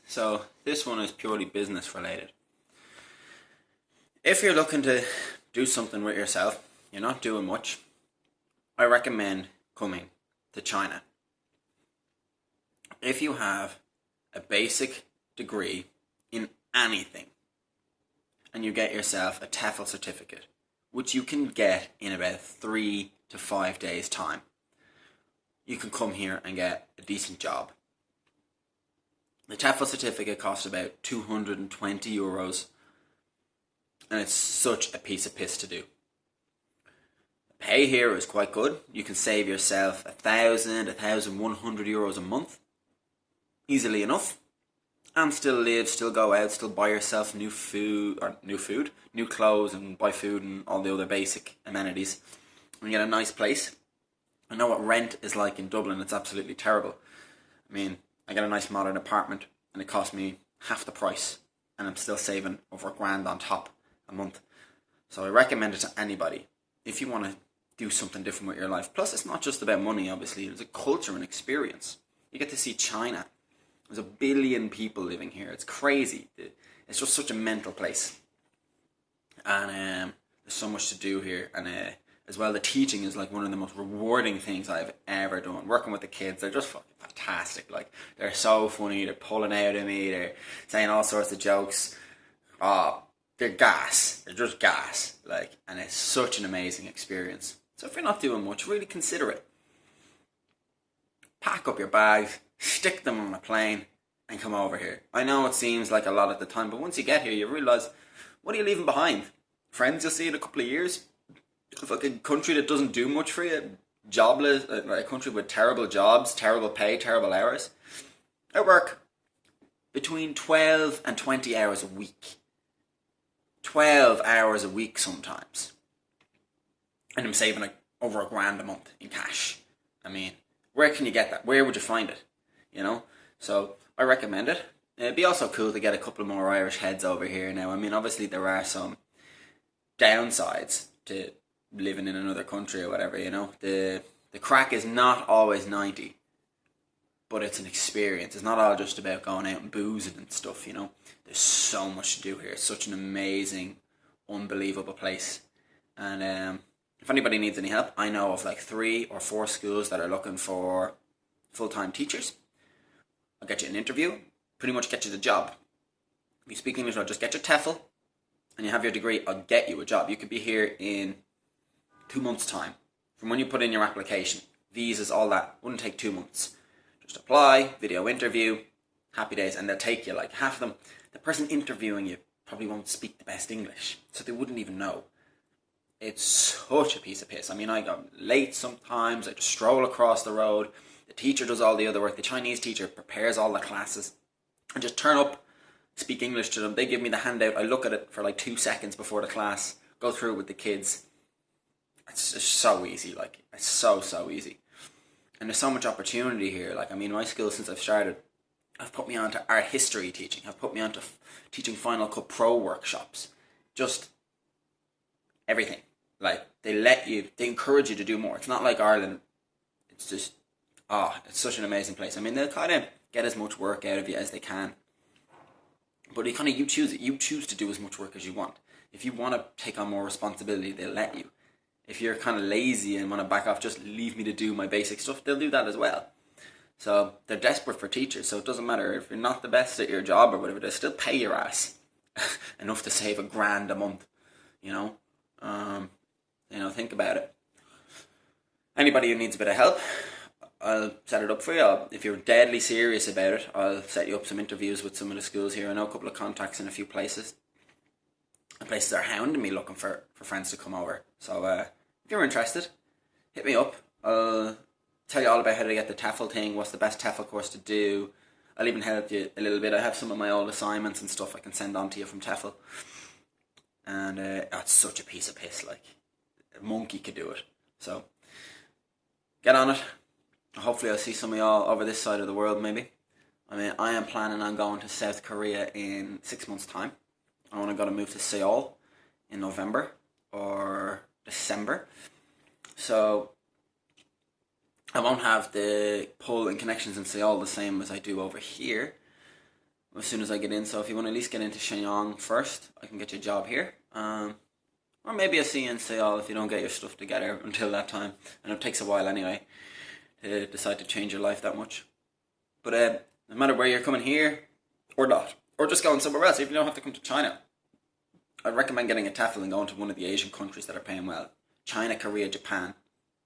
So this one is purely business related. If you're looking to do something with yourself, you're not doing much, I recommend coming to China. If you have a basic degree in anything and you get yourself a TEFL certificate, which you can get in about 3 to 5 days time, you can come here and get a decent job. The TEFL certificate costs about €220 and it's such a piece of piss to do. The pay here is quite good. You can save yourself €1,000, €1,100 a month easily enough, and still live, still go out, still buy yourself new clothes, and buy food and all the other basic amenities, and get a nice place. I know what rent is like in Dublin. It's absolutely terrible. I mean, I get a nice modern apartment and it cost me half the price, and I'm still saving over £1,000 on top a month. So I recommend it to anybody if you want to do something different with your life. Plus, it's not just about money, obviously. It's a culture and experience. You get to see China. There's 1 billion people living here. It's crazy. It's just such a mental place. And there's so much to do here. And as well, the teaching is like one of the most rewarding things I've ever done. Working with the kids, they're just fucking fantastic. Like, they're so funny. They're pulling out of me. They're saying all sorts of jokes. They're gas. They're just gas. Like, and it's such an amazing experience. So if you're not doing much, really consider it. Pack up your bags, stick them on a plane, and come over here. I know it seems like a lot at the time, but once you get here, you realise, what are you leaving behind? Friends you'll see in a couple of years? A fucking country that doesn't do much for you? Jobless? A country with terrible jobs, terrible pay, terrible hours? I work between 12 and 20 hours a week. 12 hours a week sometimes. And I'm saving like over £1,000 a month in cash. I mean, where can you get that? Where would you find it? You know? So I recommend it. It'd be also cool to get a couple more Irish heads over here now. I mean, obviously there are some downsides to living in another country or whatever, you know. The crack is not always 90, but it's an experience. It's not all just about going out and boozing and stuff, you know. There's so much to do here. It's such an amazing, unbelievable place. And if anybody needs any help, I know of like 3 or 4 schools that are looking for full-time teachers. I'll get you an interview, pretty much get you the job. If you speak English, I'll just get your TEFL and you have your degree, I'll get you a job. You could be here in 2 months' time. From when you put in your application, visas, all that, wouldn't take 2 months. Just apply, video interview, happy days, and they'll take you. Like, half of them, the person interviewing you probably won't speak the best English, so they wouldn't even know. It's such a piece of piss. I mean, I go late sometimes, I just stroll across the road, the teacher does all the other work, the Chinese teacher prepares all the classes, and just turn up, speak English to them. They give me the handout, I look at it for like 2 seconds before the class, go through it with the kids. It's just so easy, like, it's so easy. And there's so much opportunity here. Like, I mean, my school, since I've started, I've put me onto art history teaching, I've put me onto teaching Final Cut Pro workshops, just everything. Like, they encourage you to do more. It's not like Ireland. It's just, it's such an amazing place. I mean, they'll kind of get as much work out of you as they can. But you choose it. You choose to do as much work as you want. If you want to take on more responsibility, they'll let you. If you're kind of lazy and want to back off, just leave me to do my basic stuff, they'll do that as well. So they're desperate for teachers, so it doesn't matter if you're not the best at your job or whatever, they'll still pay your ass enough to save £1,000 a month, you know. Think about it. Anybody who needs a bit of help, I'll set it up for you. If you're deadly serious about it, I'll set you up some interviews with some of the schools here. I know a couple of contacts in a few places. And places are hounding me looking for friends to come over. So if you're interested, hit me up. I'll tell you all about how to get the TEFL thing, what's the best TEFL course to do. I'll even help you a little bit. I have some of my old assignments and stuff I can send on to you from TEFL. And it's such a piece of piss, like, a monkey could do it. So get on it. Hopefully I'll see some of y'all over this side of the world, maybe. I mean, I am planning on going to South Korea in 6 months' time. I want to go to move to Seoul in November or December. So I won't have the pull and connections in Seoul the same as I do over here. as soon as I get in. So if you want to at least get into Shenyang first, I can get you a job here. Or maybe I'll see you in Seoul if you don't get your stuff together until that time. And it takes a while anyway to decide to change your life that much. But no matter where you're coming here or not, or just going somewhere else, if you don't have to come to China, I'd recommend getting a TEFL and going to one of the Asian countries that are paying well. China, Korea, Japan.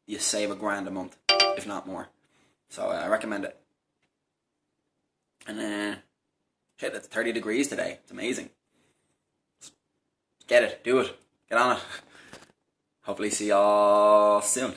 You save $1,000 a month, if not more. So I recommend it. And shit, it's 30 degrees today. It's amazing. Get it, do it, get on it. Hopefully see y'all soon.